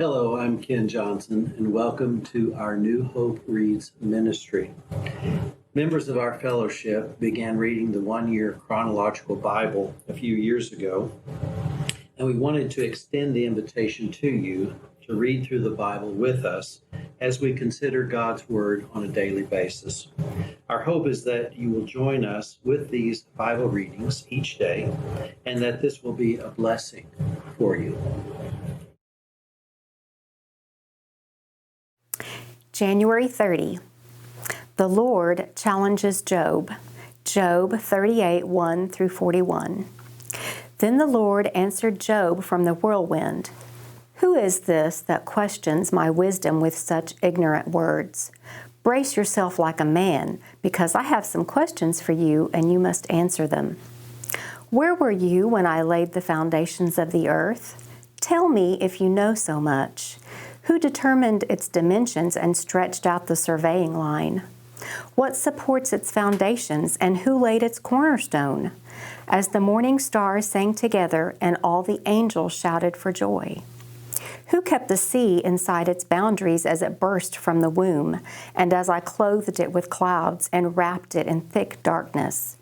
Hello, I'm Ken Johnson, and welcome to our New Hope Reads ministry. Members of our fellowship began reading the one-year Chronological Bible a few years ago, and we wanted to extend the invitation to you to read through the Bible with us as we consider God's Word on a daily basis. Our hope is that you will join us with these Bible readings each day, and that this will be a blessing for you. January 30. The Lord challenges Job. Job 38, 1 through 41. Then the Lord answered Job from the whirlwind. Who is this that questions my wisdom with such ignorant words? Brace yourself like a man, because I have some questions for you, and you must answer them. Where were you when I laid the foundations of the earth? Tell me if you know so much. Who determined its dimensions and stretched out the surveying line? What supports its foundations, and who laid its cornerstone? As the morning stars sang together and all the angels shouted for joy. Who kept the sea inside its boundaries as it burst from the womb, and as I clothed it with clouds and wrapped it in thick darkness?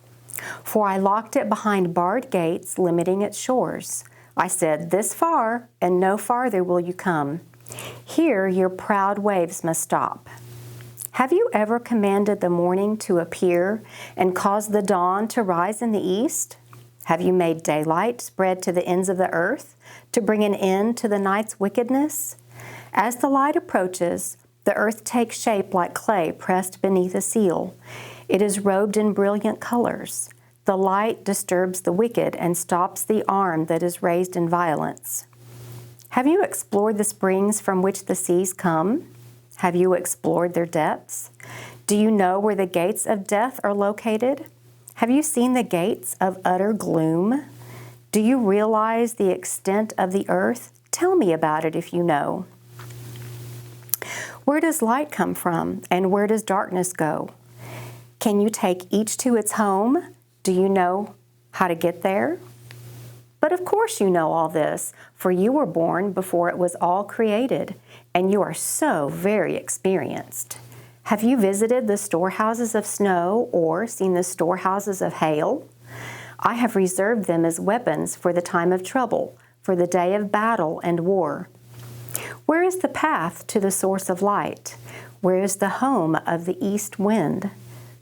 For I locked it behind barred gates, limiting its shores. I said, this far, and no farther will you come. Here your proud waves must stop. Have you ever commanded the morning to appear and caused the dawn to rise in the east? Have you made daylight spread to the ends of the earth to bring an end to the night's wickedness? As the light approaches, the earth takes shape like clay pressed beneath a seal. It is robed in brilliant colors. The light disturbs the wicked and stops the arm that is raised in violence. Have you explored the springs from which the seas come? Have you explored their depths? Do you know where the gates of death are located? Have you seen the gates of utter gloom? Do you realize the extent of the earth? Tell me about it if you know. Where does light come from, and where does darkness go? Can you take each to its home? Do you know how to get there? But of course you know all this, for you were born before it was all created, and you are so very experienced. Have you visited the storehouses of snow or seen the storehouses of hail? I have reserved them as weapons for the time of trouble, for the day of battle and war. Where is the path to the source of light? Where is the home of the east wind?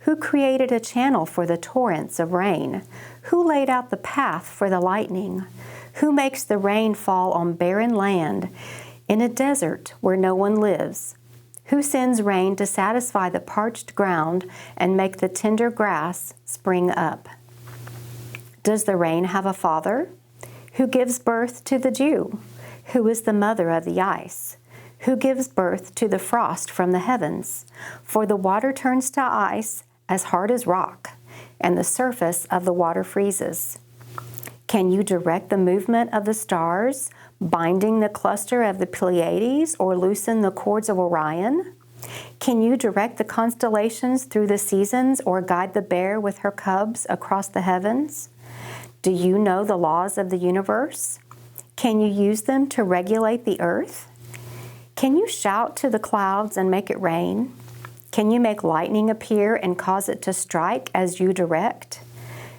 Who created a channel for the torrents of rain? Who laid out the path for the lightning? Who makes the rain fall on barren land, in a desert where no one lives? Who sends rain to satisfy the parched ground and make the tender grass spring up? Does the rain have a father? Who gives birth to the dew? Who is the mother of the ice? Who gives birth to the frost from the heavens? For the water turns to ice as hard as rock, and the surface of the water freezes. Can you direct the movement of the stars, binding the cluster of the Pleiades, or loosen the cords of Orion? Can you direct the constellations through the seasons, or guide the bear with her cubs across the heavens? Do you know the laws of the universe? Can you use them to regulate the earth? Can you shout to the clouds and make it rain? Can you make lightning appear and cause it to strike as you direct?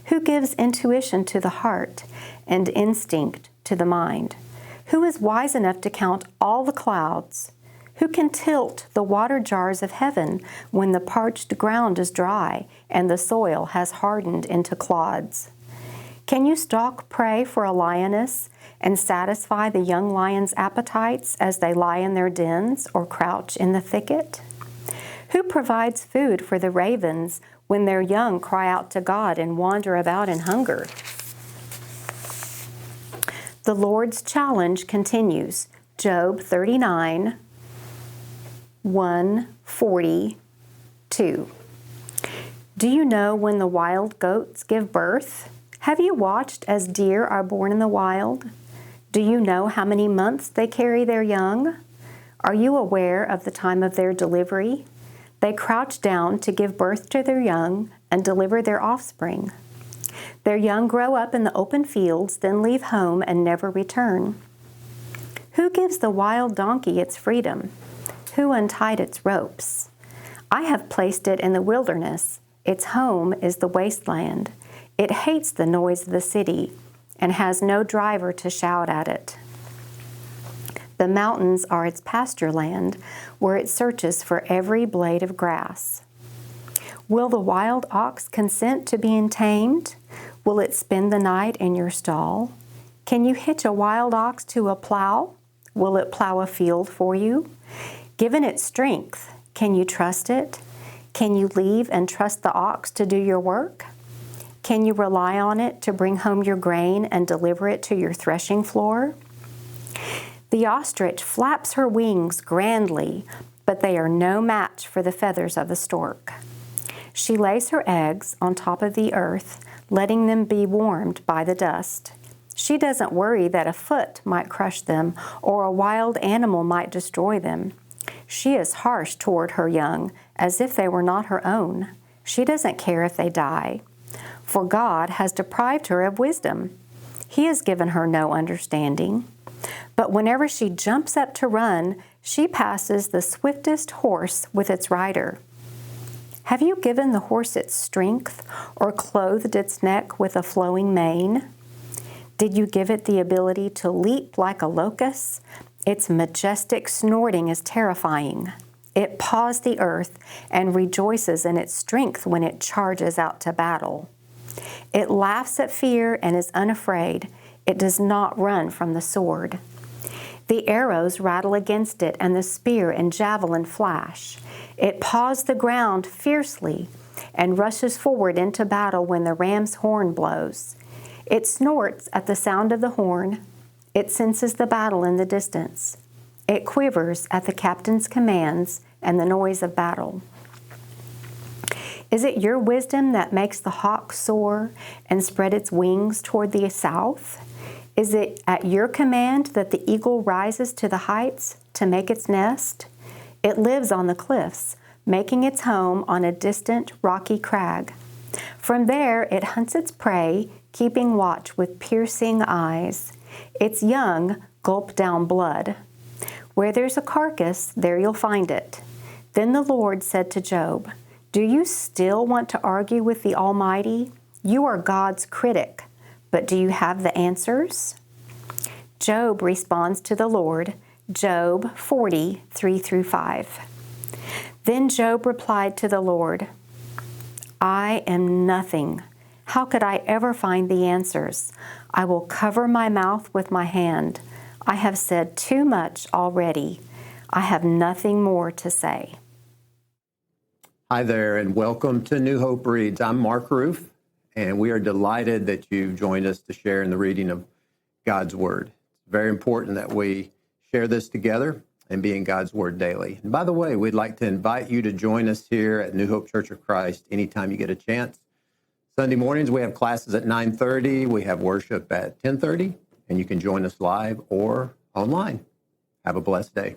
Who gives intuition to the heart and instinct to the mind? Who is wise enough to count all the clouds? Who can tilt the water jars of heaven when the parched ground is dry and the soil has hardened into clods? Can you stalk prey for a lioness and satisfy the young lion's appetites as they lie in their dens or crouch in the thicket? Who provides food for the ravens when their young cry out to God and wander about in hunger? The Lord's challenge continues. Job 39, 1:42. Do you know when the wild goats give birth? Have you watched as deer are born in the wild? Do you know how many months they carry their young? Are you aware of the time of their delivery? They crouch down to give birth to their young and deliver their offspring. Their young grow up in the open fields, then leave home and never return. Who gives the wild donkey its freedom? Who untied its ropes? I have placed it in the wilderness. Its home is the wasteland. It hates the noise of the city and has no driver to shout at it. The mountains are its pasture land, where it searches for every blade of grass. Will the wild ox consent to being tamed? Will it spend the night in your stall? Can you hitch a wild ox to a plow? Will it plow a field for you? Given its strength, can you trust it? Can you leave and trust the ox to do your work? Can you rely on it to bring home your grain and deliver it to your threshing floor? The ostrich flaps her wings grandly, but they are no match for the feathers of the stork. She lays her eggs on top of the earth, letting them be warmed by the dust. She doesn't worry that a foot might crush them or a wild animal might destroy them. She is harsh toward her young, as if they were not her own. She doesn't care if they die, for God has deprived her of wisdom. He has given her no understanding. But whenever she jumps up to run, she passes the swiftest horse with its rider. Have you given the horse its strength, or clothed its neck with a flowing mane? Did you give it the ability to leap like a locust? Its majestic snorting is terrifying. It paws the earth and rejoices in its strength when it charges out to battle. It laughs at fear and is unafraid. It does not run from the sword. The arrows rattle against it, and the spear and javelin flash. It paws the ground fiercely and rushes forward into battle when the ram's horn blows. It snorts at the sound of the horn. It senses the battle in the distance. It quivers at the captain's commands and the noise of battle. Is it your wisdom that makes the hawk soar and spread its wings toward the south? Is it at your command that the eagle rises to the heights to make its nest? It lives on the cliffs, making its home on a distant rocky crag. From there, it hunts its prey, keeping watch with piercing eyes. Its young gulp down blood. Where there's a carcass, there you'll find it. Then the Lord said to Job, "Do you still want to argue with the Almighty? You are God's critic, but do you have the answers?" Job responds to the Lord, Job 40, 3-5. Then Job replied to the Lord, "I am nothing. How could I ever find the answers? I will cover my mouth with my hand. I have said too much already. I have nothing more to say." Hi there, and welcome to New Hope Reads. I'm Mark Ruff, and we are delighted that you've joined us to share in the reading of God's Word. It's very important that we share this together and be in God's Word daily. And by the way, we'd like to invite you to join us here at New Hope Church of Christ anytime you get a chance. Sunday mornings, we have classes at 9:30. We have worship at 10:30, and you can join us live or online. Have a blessed day.